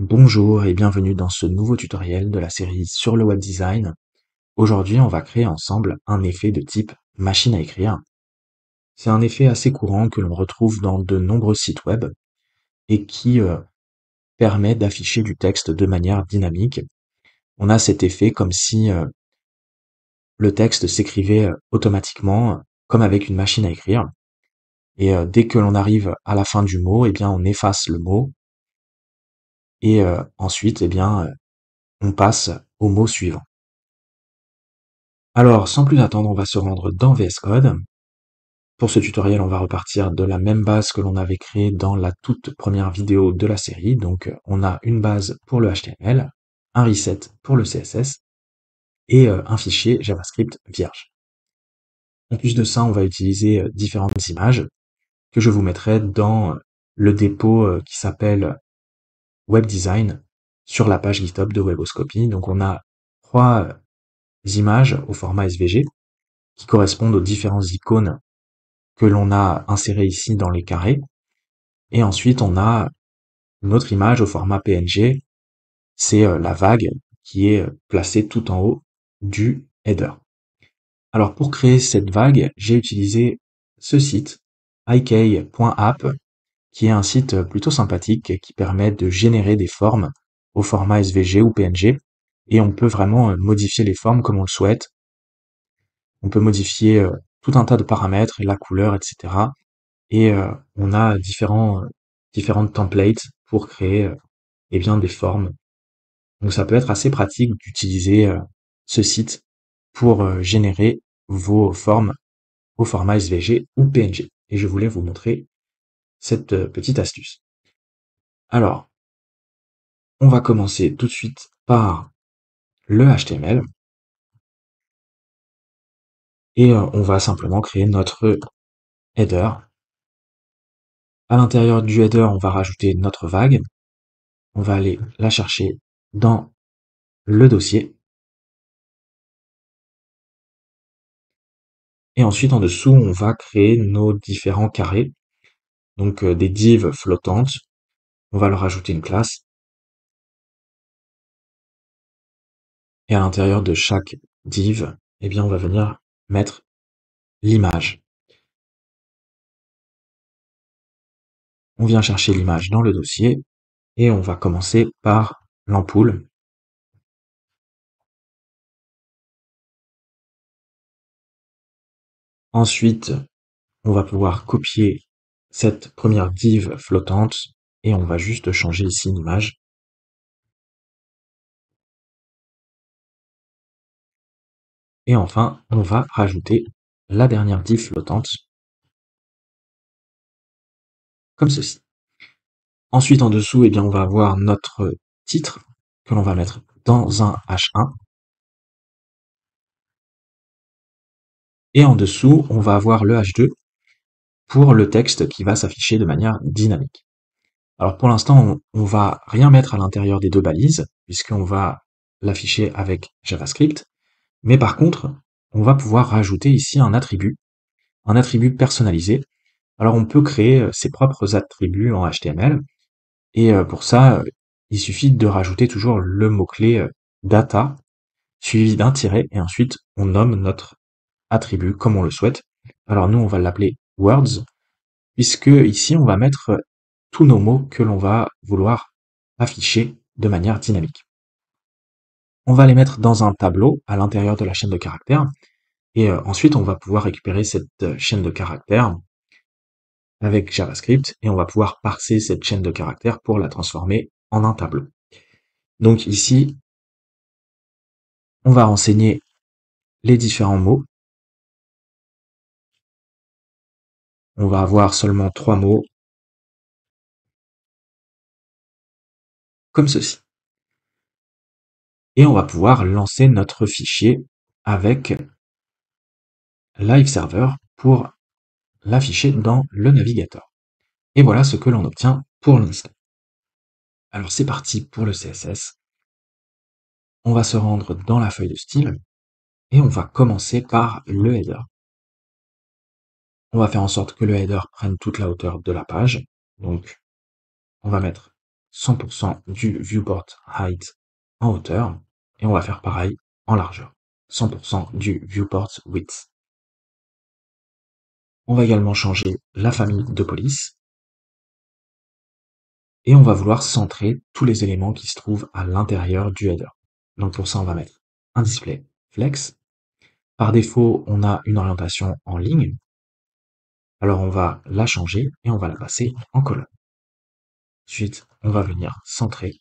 Bonjour et bienvenue dans ce nouveau tutoriel de la série sur le web design. Aujourd'hui, on va créer ensemble un effet de type machine à écrire. C'est un effet assez courant que l'on retrouve dans de nombreux sites web et qui permet d'afficher du texte de manière dynamique. On a cet effet comme si le texte s'écrivait automatiquement, comme avec une machine à écrire. Et dès que l'on arrive à la fin du mot, eh bien, on efface le mot et ensuite, eh bien, on passe au mot suivant. Alors, sans plus attendre, on va se rendre dans VS Code. Pour ce tutoriel, on va repartir de la même base que l'on avait créée dans la toute première vidéo de la série. Donc, on a une base pour le HTML, un reset pour le CSS et un fichier JavaScript vierge. En plus de ça, on va utiliser différentes images que je vous mettrai dans le dépôt qui s'appelle Web Design sur la page GitHub de Weboscopy. Donc, on a trois images au format SVG qui correspondent aux différentes icônes que l'on a insérées ici dans les carrés. Et ensuite, on a une autre image au format PNG, c'est la vague qui est placée tout en haut du header. Alors pour créer cette vague, j'ai utilisé ce site, ik.app, qui est un site plutôt sympathique qui permet de générer des formes au format SVG ou PNG, et on peut vraiment modifier les formes comme on le souhaite. On peut modifier tout un tas de paramètres, la couleur, etc. Et on a différentes templates pour créer eh bien des formes. Donc ça peut être assez pratique d'utiliser ce site pour générer vos formes au format SVG ou PNG. Et je voulais vous montrer cette petite astuce. Alors, on va commencer tout de suite par le HTML et on va simplement créer notre header. À l'intérieur du header, on va rajouter notre vague. On va aller la chercher dans le dossier. Et ensuite, en dessous, on va créer nos différents carrés, donc des divs flottantes. On va leur ajouter une classe. Et à l'intérieur de chaque div, eh bien, on va venir mettre l'image. On vient chercher l'image dans le dossier et on va commencer par l'ampoule. Ensuite, on va pouvoir copier cette première div flottante et on va juste changer ici l'image. Et enfin, on va rajouter la dernière div flottante, comme ceci. Ensuite, en dessous, eh bien, on va avoir notre titre que l'on va mettre dans un H1. Et en dessous, on va avoir le H2 pour le texte qui va s'afficher de manière dynamique. Alors pour l'instant, on va rien mettre à l'intérieur des deux balises, puisqu'on va l'afficher avec JavaScript. Mais par contre, on va pouvoir rajouter ici un attribut personnalisé. Alors on peut créer ses propres attributs en HTML. Et pour ça, il suffit de rajouter toujours le mot-clé data, suivi d'un tiret, et ensuite on nomme notre attribut comme on le souhaite. Alors nous, on va l'appeler words, puisque ici, on va mettre tous nos mots que l'on va vouloir afficher de manière dynamique. On va les mettre dans un tableau à l'intérieur de la chaîne de caractères, et ensuite, on va pouvoir récupérer cette chaîne de caractères avec JavaScript, et on va pouvoir parser cette chaîne de caractères pour la transformer en un tableau. Donc ici, on va renseigner les différents mots. On va avoir seulement 3 mots, comme ceci. Et on va pouvoir lancer notre fichier avec Live Server pour l'afficher dans le navigateur. Et voilà ce que l'on obtient pour l'instant. Alors c'est parti pour le CSS. On va se rendre dans la feuille de style et on va commencer par le header. On va faire en sorte que le header prenne toute la hauteur de la page. Donc on va mettre 100% du viewport height en hauteur, et on va faire pareil en largeur. 100% du viewport width. On va également changer la famille de police, et on va vouloir centrer tous les éléments qui se trouvent à l'intérieur du header. Donc pour ça, on va mettre un display flex. Par défaut, on a une orientation en ligne. Alors on va la changer et on va la passer en colonne. Ensuite, on va venir centrer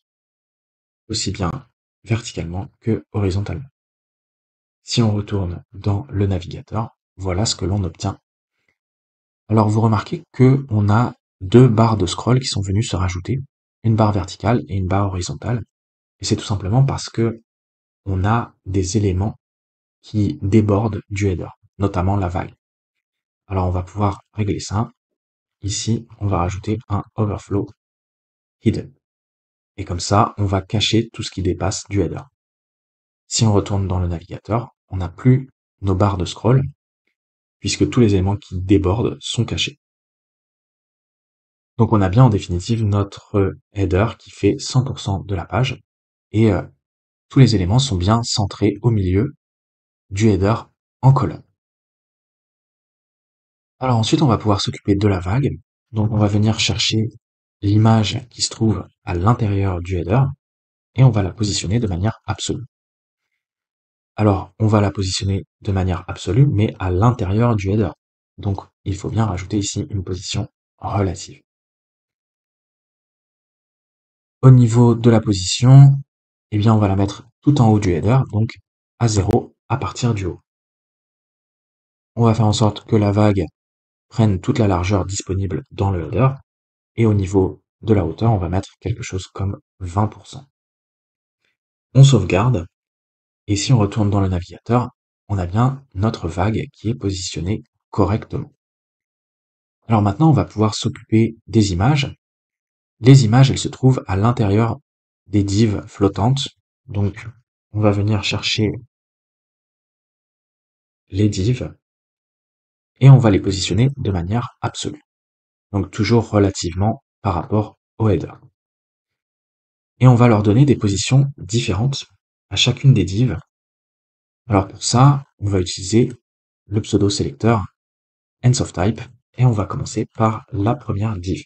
aussi bien verticalement que horizontalement. Si on retourne dans le navigateur, voilà ce que l'on obtient. Alors vous remarquez que on a deux barres de scroll qui sont venues se rajouter, une barre verticale et une barre horizontale. Et c'est tout simplement parce que on a des éléments qui débordent du header, notamment la vague. Alors on va pouvoir régler ça. Ici, on va rajouter un overflow hidden. Et comme ça, on va cacher tout ce qui dépasse du header. Si on retourne dans le navigateur, on n'a plus nos barres de scroll, puisque tous les éléments qui débordent sont cachés. Donc on a bien en définitive notre header qui fait 100% de la page, et tous les éléments sont bien centrés au milieu du header en colonne. Alors ensuite, on va pouvoir s'occuper de la vague. Donc on va venir chercher l'image qui se trouve à l'intérieur du header, et on va la positionner de manière absolue. Alors, on va la positionner de manière absolue, mais à l'intérieur du header. Donc, il faut bien rajouter ici une position relative. Au niveau de la position, eh bien, on va la mettre tout en haut du header, donc à 0 à partir du haut. On va faire en sorte que la vague prenne toute la largeur disponible dans le header, et au niveau de la hauteur, on va mettre quelque chose comme 20%. On sauvegarde, et si on retourne dans le navigateur, on a bien notre vague qui est positionnée correctement. Alors maintenant, on va pouvoir s'occuper des images. Les images, elles se trouvent à l'intérieur des divs flottantes. Donc, on va venir chercher les divs et on va les positionner de manière absolue. Donc, toujours relativement par rapport au header. Et on va leur donner des positions différentes à chacune des divs. Alors pour ça, on va utiliser le pseudo-sélecteur ends-of-type et on va commencer par la première div.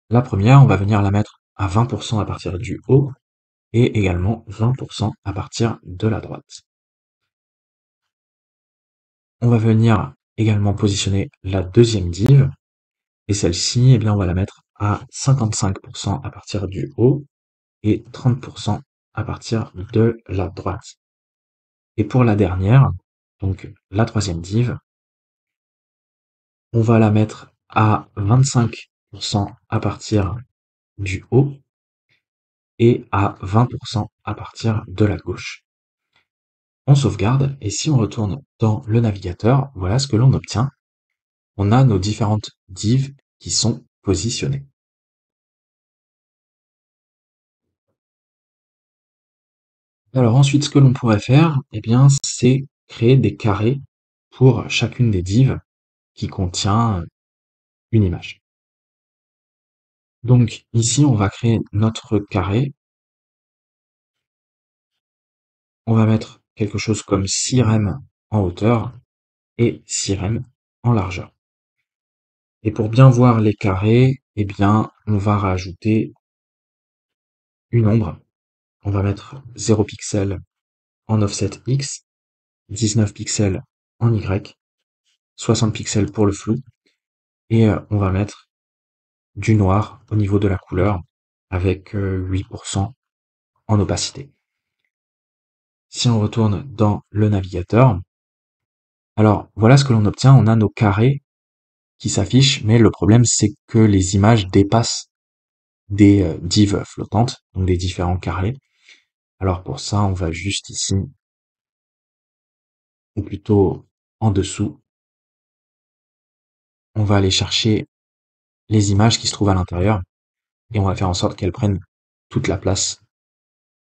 La première, on va venir la mettre à 20% à partir du haut et également 20% à partir de la droite. On va venir également positionner la deuxième div, et celle-ci, eh bien, on va la mettre à 55% à partir du haut et 30% à partir de la droite. Et pour la dernière, donc la troisième div, on va la mettre à 25% à partir du haut et à 20% à partir de la gauche. On sauvegarde, et si on retourne dans le navigateur, voilà ce que l'on obtient. On a nos différentes divs qui sont positionnées. Alors ensuite, ce que l'on pourrait faire, eh bien, c'est créer des carrés pour chacune des divs qui contient une image. Donc ici, on va créer notre carré. On va mettre quelque chose comme 6 rem en hauteur et 6 rem en largeur. Et pour bien voir les carrés, eh bien, on va rajouter une ombre. On va mettre 0 pixels en offset X, 19 pixels en Y, 60 pixels pour le flou, et on va mettre du noir au niveau de la couleur avec 8% en opacité. Si on retourne dans le navigateur, alors voilà ce que l'on obtient, on a nos carrés qui s'affichent, mais le problème c'est que les images dépassent des divs flottantes, donc des différents carrés. Alors pour ça, on va juste ici, ou plutôt en dessous, on va aller chercher les images qui se trouvent à l'intérieur, et on va faire en sorte qu'elles prennent toute la place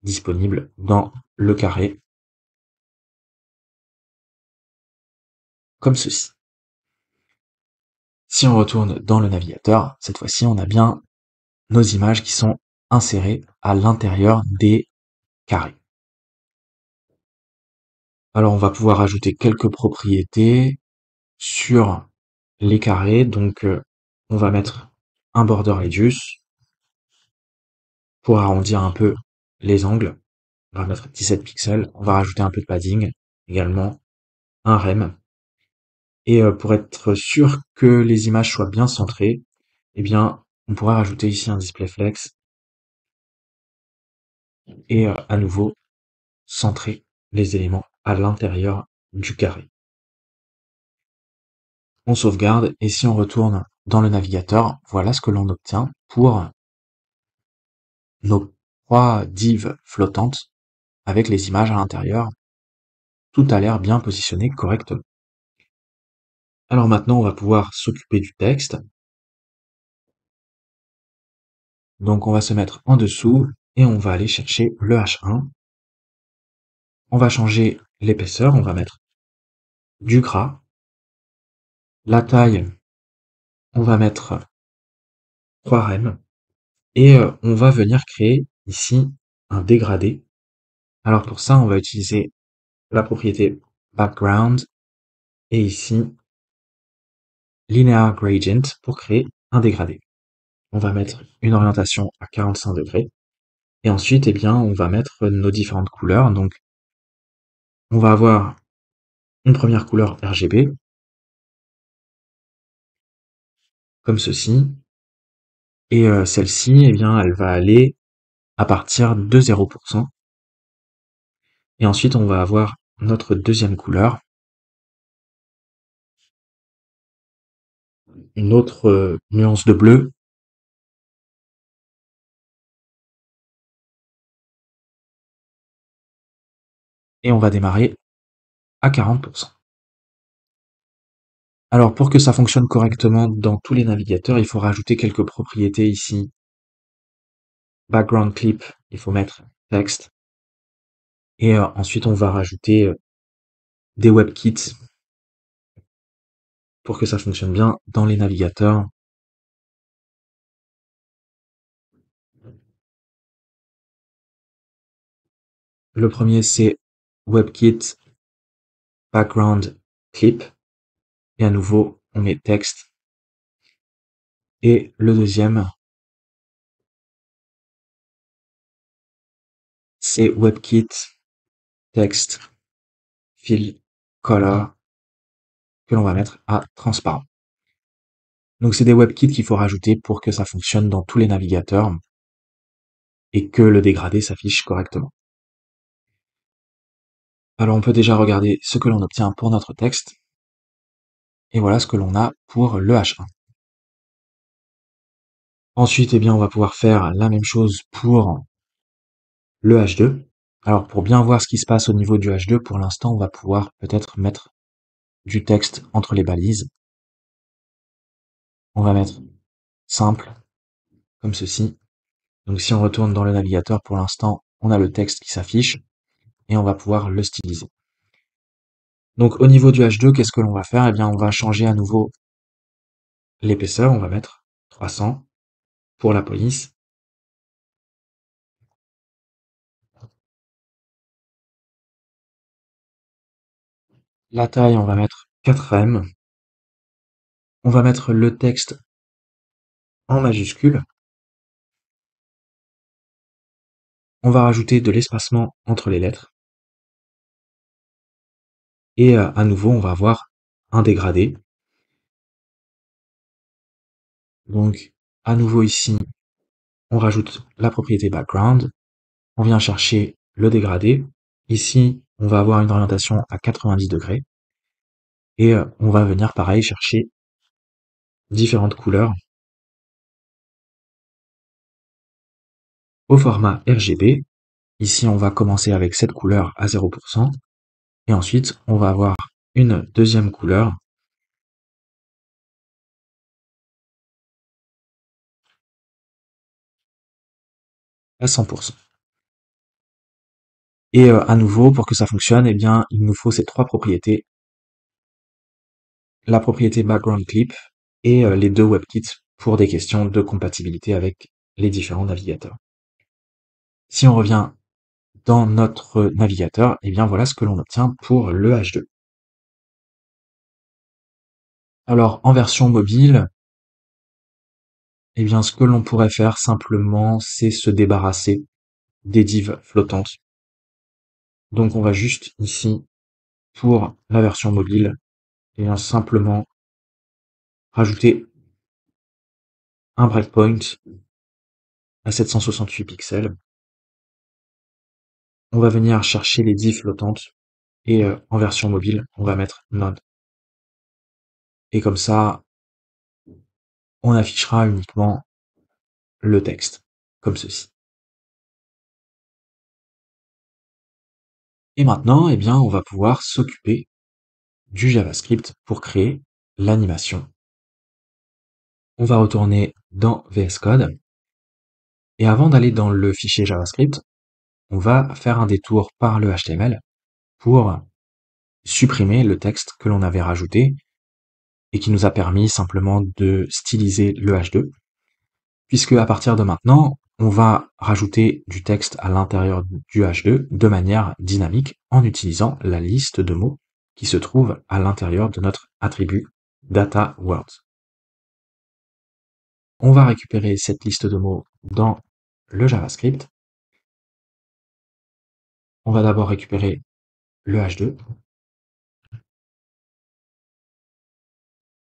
disponible dans le carré, comme ceci. Si on retourne dans le navigateur, cette fois-ci on a bien nos images qui sont insérées à l'intérieur des carrés. Alors on va pouvoir ajouter quelques propriétés sur les carrés, donc on va mettre un border radius pour arrondir un peu les angles. On va mettre 17 pixels, on va rajouter un peu de padding, également un rem. Et pour être sûr que les images soient bien centrées, eh bien, on pourra rajouter ici un display flex et à nouveau centrer les éléments à l'intérieur du carré. On sauvegarde et si on retourne dans le navigateur, voilà ce que l'on obtient pour nos 3 divs flottantes avec les images à l'intérieur. Tout a l'air bien positionné correctement. Alors maintenant, on va pouvoir s'occuper du texte. Donc on va se mettre en dessous et on va aller chercher le H1. On va changer l'épaisseur, on va mettre du gras. La taille, on va mettre 3 rem. Et on va venir créer ici un dégradé. Alors pour ça, on va utiliser la propriété background et ici linear gradient pour créer un dégradé. On va mettre une orientation à 45 degrés. Et ensuite, eh bien, on va mettre nos différentes couleurs. Donc, on va avoir une première couleur RGB, comme ceci. Et celle-ci, eh bien, elle va aller à partir de 0%. Et ensuite, on va avoir notre deuxième couleur, une autre nuance de bleu. Et on va démarrer à 40%. Alors pour que ça fonctionne correctement dans tous les navigateurs, il faut rajouter quelques propriétés ici. Background clip, il faut mettre texte. Et ensuite on va rajouter des WebKits pour que ça fonctionne bien dans les navigateurs. Le premier c'est WebKit Background Clip. Et à nouveau on met texte. Et le deuxième c'est WebKit Text Fill Color que l'on va mettre à transparent. Donc c'est des WebKits qu'il faut rajouter pour que ça fonctionne dans tous les navigateurs et que le dégradé s'affiche correctement. Alors on peut déjà regarder ce que l'on obtient pour notre texte. Et voilà ce que l'on a pour le H1. Ensuite, eh bien, on va pouvoir faire la même chose pour le H2. Alors pour bien voir ce qui se passe au niveau du H2, pour l'instant, on va pouvoir peut-être mettre du texte entre les balises. On va mettre simple, comme ceci. Donc si on retourne dans le navigateur, pour l'instant, on a le texte qui s'affiche et on va pouvoir le styliser. Donc au niveau du H2, qu'est-ce que l'on va faire? Eh bien, on va changer à nouveau l'épaisseur. On va mettre 300 pour la police. La taille, on va mettre 4 m. On va mettre le texte en majuscule. On va rajouter de l'espacement entre les lettres. Et à nouveau, on va avoir un dégradé. Donc, à nouveau ici, on rajoute la propriété background. On vient chercher le dégradé. Ici, on va avoir une orientation à 90 degrés. Et on va venir pareil chercher différentes couleurs au format RGB. Ici, on va commencer avec cette couleur à 0%. Et ensuite, on va avoir une deuxième couleur à 100%. Et à nouveau, pour que ça fonctionne, eh bien, il nous faut ces trois propriétés. La propriété background clip et les deux WebKits pour des questions de compatibilité avec les différents navigateurs. Si on revient dans notre navigateur, eh bien voilà ce que l'on obtient pour le H2. Alors en version mobile, eh bien ce que l'on pourrait faire simplement, c'est se débarrasser des divs flottantes. Donc on va juste ici, pour la version mobile, et bien simplement rajouter un breakpoint à 768 pixels. On va venir chercher les divs flottantes et en version mobile, on va mettre none. Et comme ça, on affichera uniquement le texte, comme ceci. Et maintenant, eh bien, on va pouvoir s'occuper du JavaScript pour créer l'animation. On va retourner dans VS Code. Et avant d'aller dans le fichier JavaScript, on va faire un détour par le HTML pour supprimer le texte que l'on avait rajouté et qui nous a permis simplement de styliser le H2, puisque à partir de maintenant, on va rajouter du texte à l'intérieur du H2 de manière dynamique en utilisant la liste de mots qui se trouve à l'intérieur de notre attribut data words. On va récupérer cette liste de mots dans le JavaScript. On va d'abord récupérer le H2.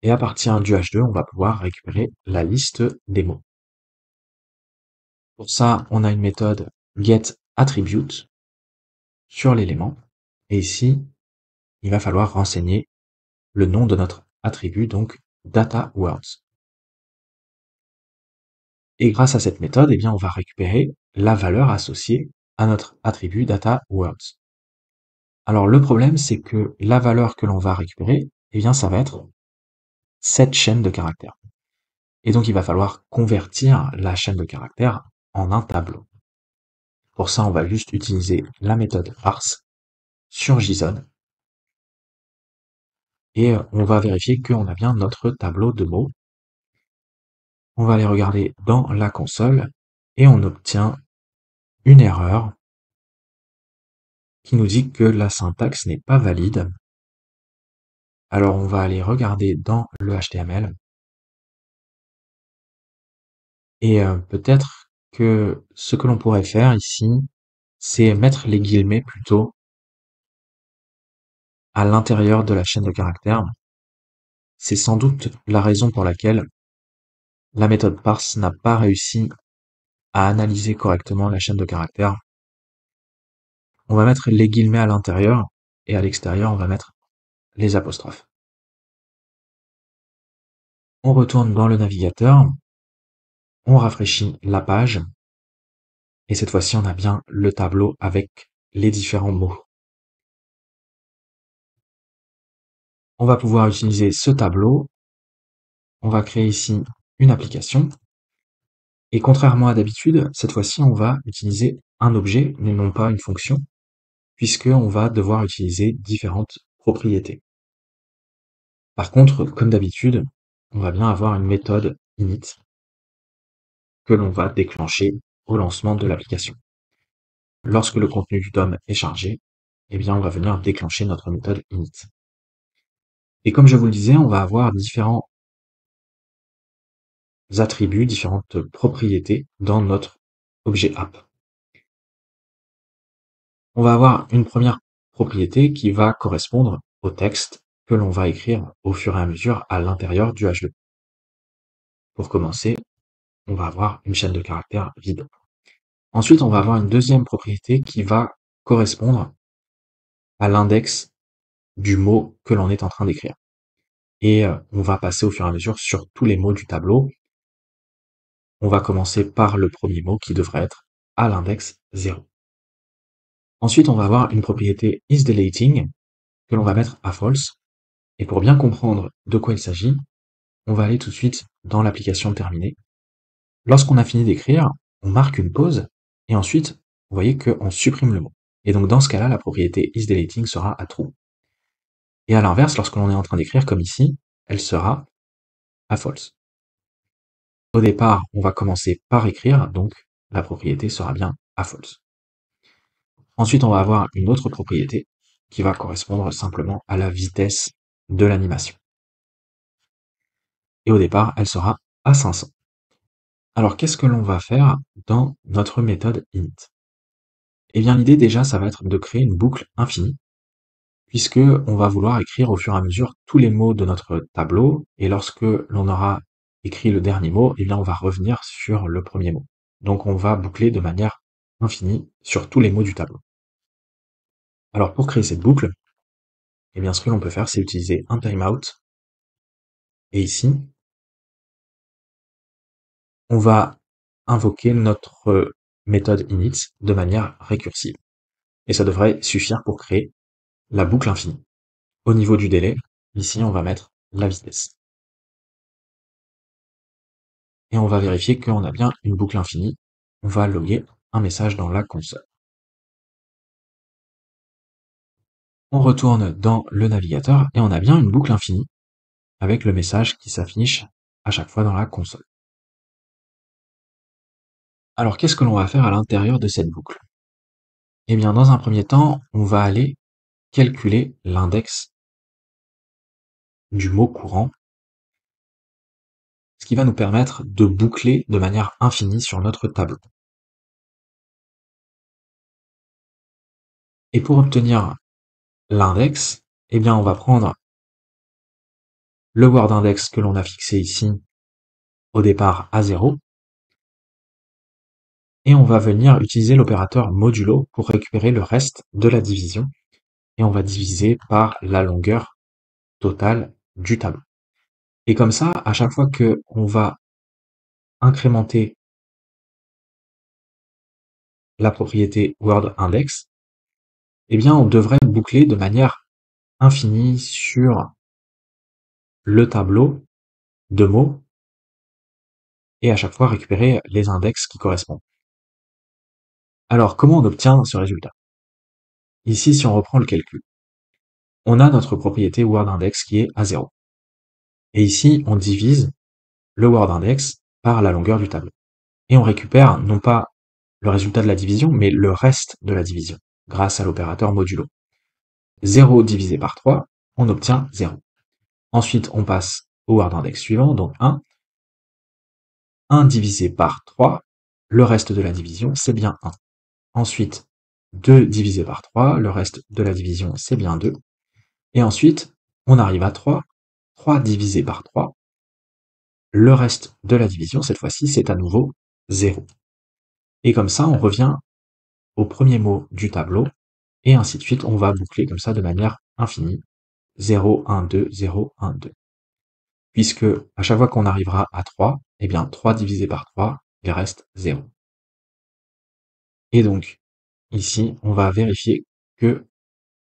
Et à partir du H2, on va pouvoir récupérer la liste des mots. Pour ça, on a une méthode getAttribute sur l'élément. Et ici, il va falloir renseigner le nom de notre attribut, donc dataWords. Et grâce à cette méthode, eh bien, on va récupérer la valeur associée à notre attribut dataWords. Alors le problème, c'est que la valeur que l'on va récupérer, eh bien, ça va être cette chaîne de caractères. Et donc il va falloir convertir la chaîne de caractères en un tableau. Pour ça, on va juste utiliser la méthode parse sur JSON et on va vérifier qu'on a bien notre tableau de mots. On va aller regarder dans la console et on obtient une erreur qui nous dit que la syntaxe n'est pas valide. Alors on va aller regarder dans le HTML et peut-être que ce que l'on pourrait faire ici, c'est mettre les guillemets plutôt à l'intérieur de la chaîne de caractères. C'est sans doute la raison pour laquelle la méthode parse n'a pas réussi à analyser correctement la chaîne de caractères. On va mettre les guillemets à l'intérieur et à l'extérieur, on va mettre les apostrophes. On retourne dans le navigateur, on rafraîchit la page et cette fois-ci, on a bien le tableau avec les différents mots. On va pouvoir utiliser ce tableau. On va créer ici une application. Et contrairement à d'habitude, cette fois-ci, on va utiliser un objet, mais non pas une fonction, puisqu'on va devoir utiliser différentes propriétés. Par contre, comme d'habitude, on va bien avoir une méthode init que l'on va déclencher au lancement de l'application. Lorsque le contenu du DOM est chargé, eh bien, on va venir déclencher notre méthode init. Et comme je vous le disais, on va avoir différents attributs, différentes propriétés dans notre objet app. On va avoir une première propriété qui va correspondre au texte que l'on va écrire au fur et à mesure à l'intérieur du H2. Pour commencer, on va avoir une chaîne de caractères vide. Ensuite, on va avoir une deuxième propriété qui va correspondre à l'index du mot que l'on est en train d'écrire. Et on va passer au fur et à mesure sur tous les mots du tableau. On va commencer par le premier mot qui devrait être à l'index 0. Ensuite, on va avoir une propriété isDeleting que l'on va mettre à false. Et pour bien comprendre de quoi il s'agit, on va aller tout de suite dans l'application terminée. Lorsqu'on a fini d'écrire, on marque une pause et ensuite, vous voyez qu'on supprime le mot. Et donc dans ce cas-là, la propriété isDeleting sera à true. Et à l'inverse, lorsque l'on est en train d'écrire comme ici, elle sera à false. Au départ, on va commencer par écrire, donc la propriété sera bien à false. Ensuite, on va avoir une autre propriété qui va correspondre simplement à la vitesse de l'animation. Et au départ, elle sera à 500. Alors, qu'est-ce que l'on va faire dans notre méthode init? Eh bien, l'idée déjà, ça va être de créer une boucle infinie, puisque on va vouloir écrire au fur et à mesure tous les mots de notre tableau, et lorsque l'on aura écrit le dernier mot, eh bien, on va revenir sur le premier mot. Donc, on va boucler de manière infinie sur tous les mots du tableau. Alors, pour créer cette boucle, eh bien, ce que l'on peut faire, c'est utiliser un timeout, et ici, on va invoquer notre méthode init de manière récursive. Et ça devrait suffire pour créer la boucle infinie. Au niveau du délai, ici, on va mettre la vitesse. Et on va vérifier qu'on a bien une boucle infinie. On va loguer un message dans la console. On retourne dans le navigateur et on a bien une boucle infinie avec le message qui s'affiche à chaque fois dans la console. Alors, qu'est-ce que l'on va faire à l'intérieur de cette boucle? Eh bien, dans un premier temps, on va aller calculer l'index du mot courant, ce qui va nous permettre de boucler de manière infinie sur notre tableau. Et pour obtenir l'index, eh bien, on va prendre le word index que l'on a fixé ici au départ à 0, et on va venir utiliser l'opérateur modulo pour récupérer le reste de la division, et on va diviser par la longueur totale du tableau. Et comme ça, à chaque fois que on va incrémenter la propriété word index, eh bien, on devrait boucler de manière infinie sur le tableau de mots et à chaque fois récupérer les index qui correspondent. Alors, comment on obtient ce résultat? Ici, si on reprend le calcul, on a notre propriété wordIndex qui est à 0. Et ici, on divise le wordIndex par la longueur du tableau. Et on récupère non pas le résultat de la division, mais le reste de la division, grâce à l'opérateur modulo. 0 divisé par 3, on obtient 0. Ensuite, on passe au wordIndex suivant, donc 1. 1 divisé par 3, le reste de la division, c'est bien 1. Ensuite, 2 divisé par 3, le reste de la division, c'est bien 2. Et ensuite, on arrive à 3. 3 divisé par 3, le reste de la division, cette fois-ci, c'est à nouveau 0. Et comme ça, on revient au premier mot du tableau, et ainsi de suite, on va boucler comme ça de manière infinie. 0, 1, 2, 0, 1, 2. Puisque à chaque fois qu'on arrivera à 3, eh bien 3 divisé par 3, il reste 0. Et donc, ici, on va vérifier que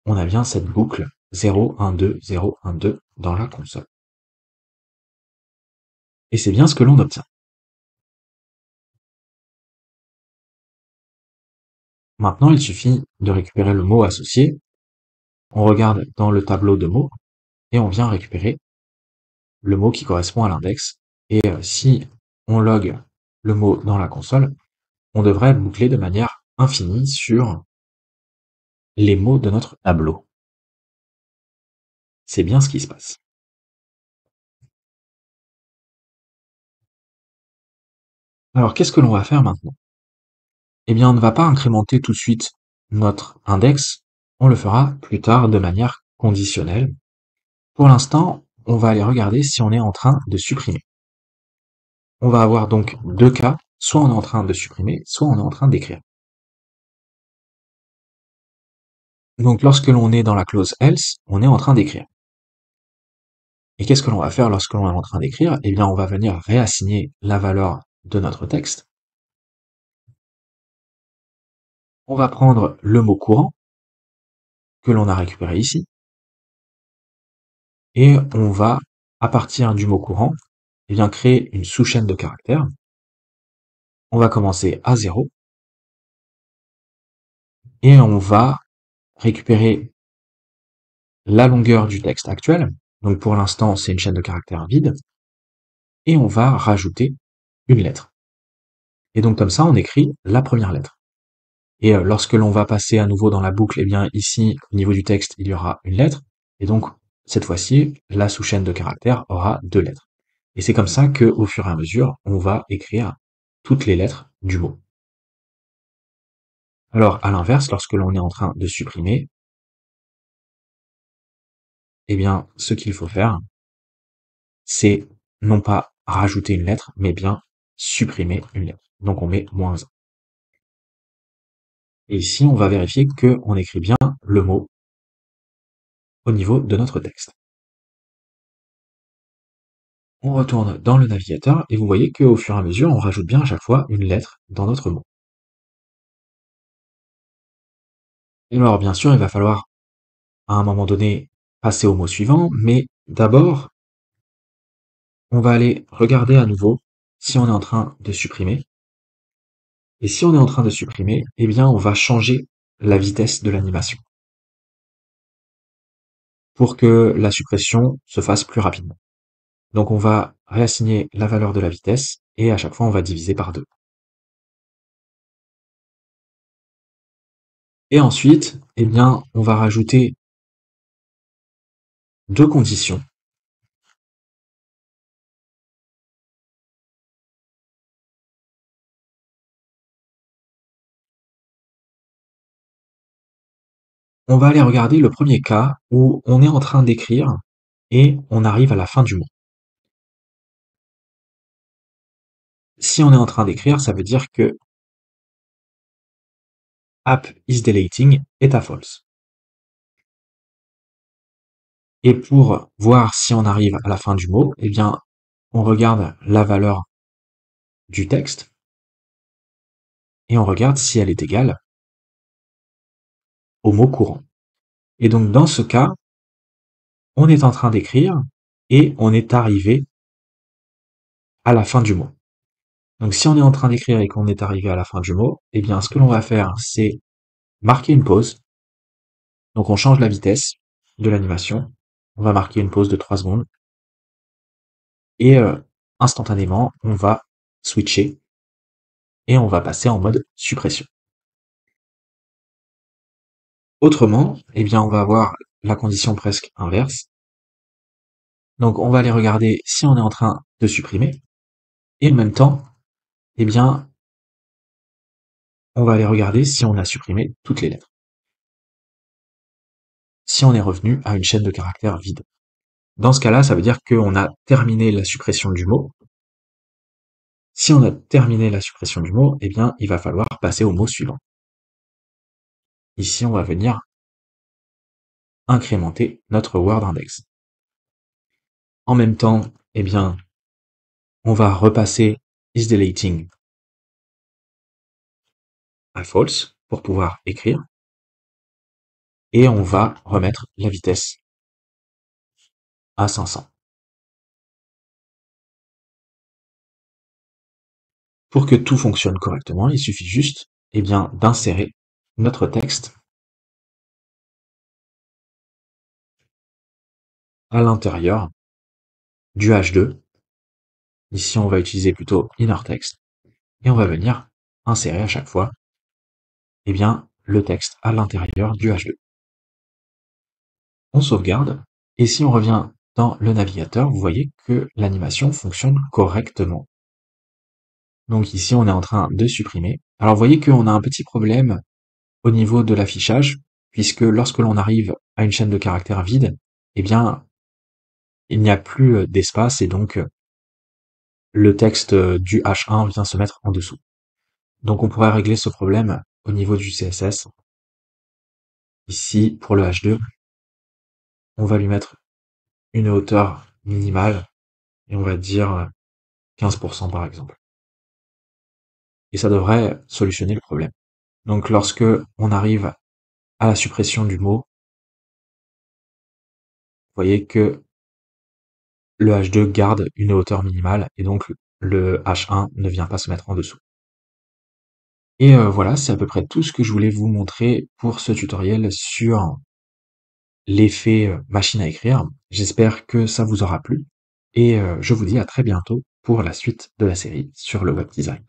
on a bien cette boucle 0, 1, 2, 0, 1, 2 dans la console. Et c'est bien ce que l'on obtient. Maintenant, il suffit de récupérer le mot associé. On regarde dans le tableau de mots et on vient récupérer le mot qui correspond à l'index. Et si on log le mot dans la console, on devrait boucler de manière infinie sur les mots de notre tableau. C'est bien ce qui se passe. Alors, qu'est-ce que l'on va faire maintenant? Eh bien, on ne va pas incrémenter tout de suite notre index, on le fera plus tard de manière conditionnelle. Pour l'instant, on va aller regarder si on est en train de supprimer. On va avoir donc deux cas, soit on est en train de supprimer, soit on est en train d'écrire. Donc lorsque l'on est dans la clause else, on est en train d'écrire. Et qu'est-ce que l'on va faire lorsque l'on est en train d'écrire? Eh bien, on va venir réassigner la valeur de notre texte. On va prendre le mot courant que l'on a récupéré ici. Et on va, à partir du mot courant, eh bien, créer une sous-chaîne de caractères. On va commencer à 0. Et on va récupérer la longueur du texte actuel. Donc pour l'instant, c'est une chaîne de caractères vide. Et on va rajouter une lettre. Et donc comme ça, on écrit la première lettre. Et lorsque l'on va passer à nouveau dans la boucle, eh bien ici, au niveau du texte, il y aura une lettre. Et donc, cette fois-ci, la sous-chaîne de caractères aura deux lettres. Et c'est comme ça que, au fur et à mesure, on va écrire toutes les lettres du mot. Alors, à l'inverse, lorsque l'on est en train de supprimer, eh bien, ce qu'il faut faire, c'est non pas rajouter une lettre, mais bien supprimer une lettre. Donc, on met -1. Et ici, on va vérifier qu'on écrit bien le mot au niveau de notre texte. On retourne dans le navigateur et vous voyez qu'au fur et à mesure, on rajoute bien à chaque fois une lettre dans notre mot. Et alors, bien sûr, il va falloir à un moment donné passer au mot suivant, mais d'abord, on va aller regarder à nouveau si on est en train de supprimer. Et si on est en train de supprimer, eh bien, on va changer la vitesse de l'animation pour que la suppression se fasse plus rapidement. Donc, on va réassigner la valeur de la vitesse et à chaque fois, on va diviser par 2. Et ensuite, eh bien, on va rajouter deux conditions. On va aller regarder le premier cas où on est en train d'écrire et on arrive à la fin du mot. Si on est en train d'écrire, ça veut dire que app is deleting est à false. Et pour voir si on arrive à la fin du mot, eh bien, on regarde la valeur du texte et on regarde si elle est égale au mot courant. Et donc, dans ce cas, on est en train d'écrire et on est arrivé à la fin du mot. Donc, si on est en train d'écrire et qu'on est arrivé à la fin du mot, eh bien, ce que l'on va faire, c'est marquer une pause. Donc, on change la vitesse de l'animation. On va marquer une pause de 3 secondes. Et instantanément, on va switcher et on va passer en mode suppression. Autrement, eh bien, on va avoir la condition presque inverse. Donc, on va aller regarder si on est en train de supprimer. Et en même temps, eh bien, on va aller regarder si on a supprimé toutes les lettres. Si on est revenu à une chaîne de caractères vide. Dans ce cas-là, ça veut dire qu'on a terminé la suppression du mot. Si on a terminé la suppression du mot, eh bien, il va falloir passer au mot suivant. Ici, on va venir incrémenter notre word index. En même temps, eh bien, on va repasser isDeleting à false pour pouvoir écrire. Et on va remettre la vitesse à 500. Pour que tout fonctionne correctement, il suffit juste, eh bien, d'insérer notre texte à l'intérieur du H2. Ici, on va utiliser plutôt innerText et on va venir insérer à chaque fois, eh bien, le texte à l'intérieur du H2. On sauvegarde et si on revient dans le navigateur, vous voyez que l'animation fonctionne correctement. Donc ici, on est en train de supprimer. Alors, vous voyez qu'on a un petit problème au niveau de l'affichage, puisque lorsque l'on arrive à une chaîne de caractères vide, eh bien, il n'y a plus d'espace et donc le texte du H1 vient se mettre en dessous. Donc on pourrait régler ce problème au niveau du CSS. Ici, pour le H2, on va lui mettre une hauteur minimale et on va dire 15% par exemple. Et ça devrait solutionner le problème. Donc lorsque on arrive à la suppression du mot, vous voyez que le H2 garde une hauteur minimale et donc le H1 ne vient pas se mettre en dessous. Et voilà, c'est à peu près tout ce que je voulais vous montrer pour ce tutoriel sur l'effet machine à écrire. J'espère que ça vous aura plu et je vous dis à très bientôt pour la suite de la série sur le web design.